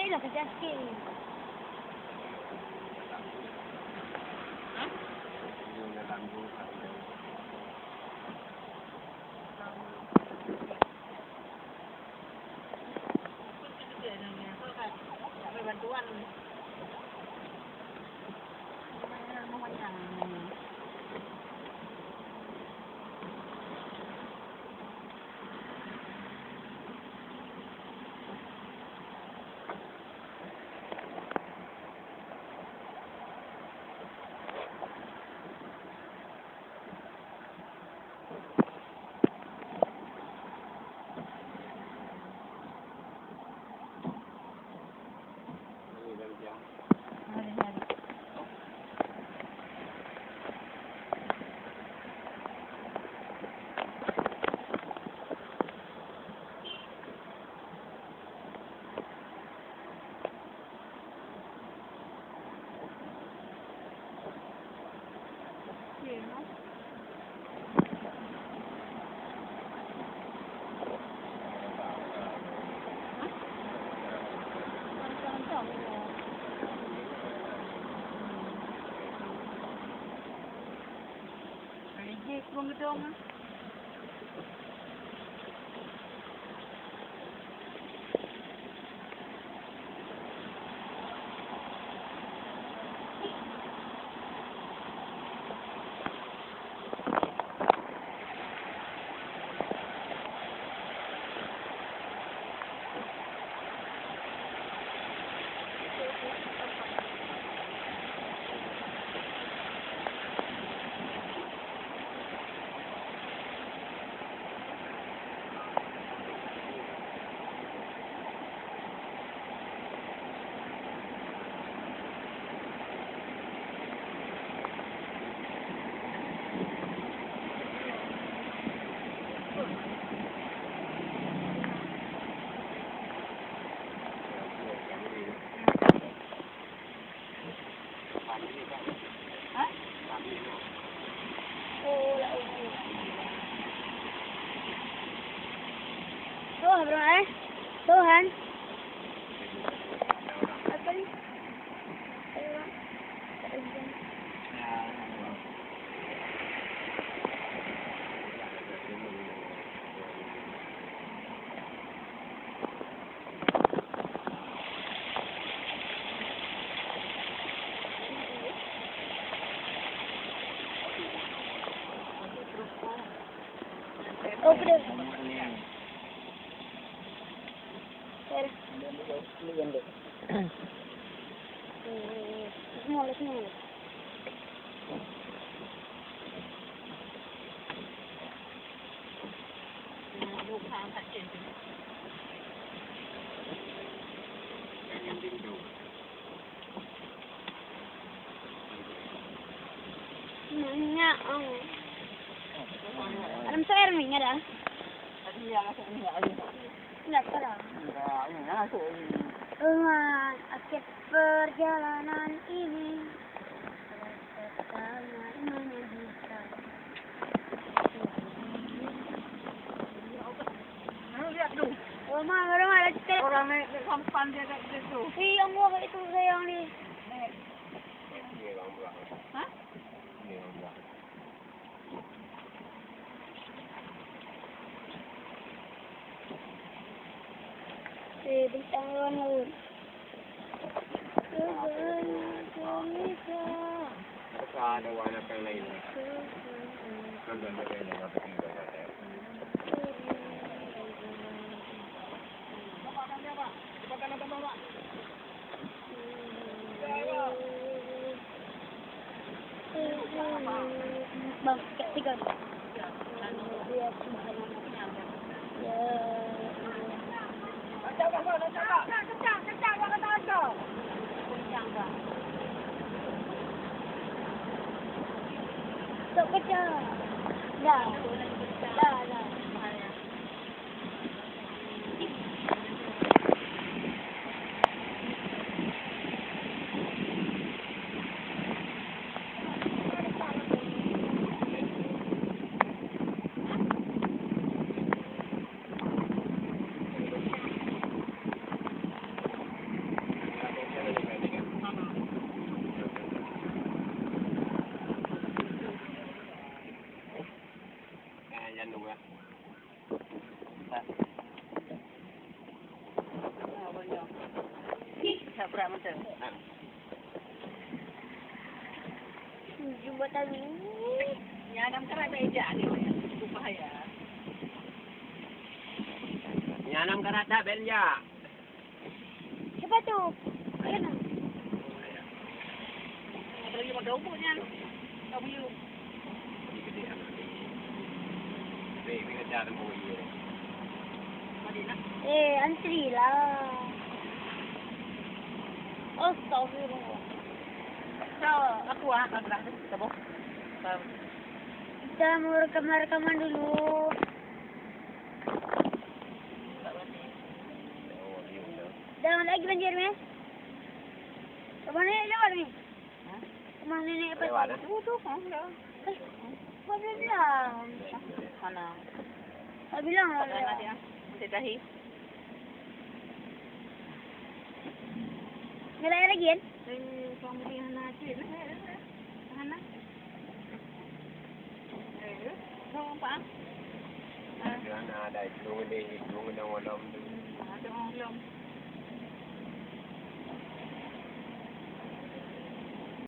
Ini lah kerja sikit ni. Bantuan. Kurang gedung ah. Tuh, bro, Tuhan. Apa ni? Oh, betul. Semua. Lupa tak jadi. Minyak. Alam sa air minyak dah. Tidak salah. Akhir perjalanan ini menyedihkan. Lihat tu. Oh, mana cakap orang ni sampan dia kat situ. Yang buah itu sayang ni. Hah? Bintang warna. Ada warna yang lain. Kan ada yang lain apa tinggal ada. Bang, tiga. Sok kecil. Dah. berat mata. Jembatan ini. Ya, dalam kerat beja dia. Itu bahaya. Nyanam karata belja. Siapa tu? Ayun na. Apa lagi mag-upo niyan? W. Baby, ada mo yun. Mali na. Antri lah. Astagfirullah. So, ako kagrak. Tabo. Kita mau rekaman dulu. Dalam lagi banjir ni. Kemana ni lewat ni? Kemana ni? Lewat dah. Tu, enggak. Mana bilang? Mana? Tak bilang lah. Mana dia? Nanti tahi. Ngelak lagi kan? Kamu ni Hana cik. Hana. Nampak? Ada itu, ada walam. Ada orang belum.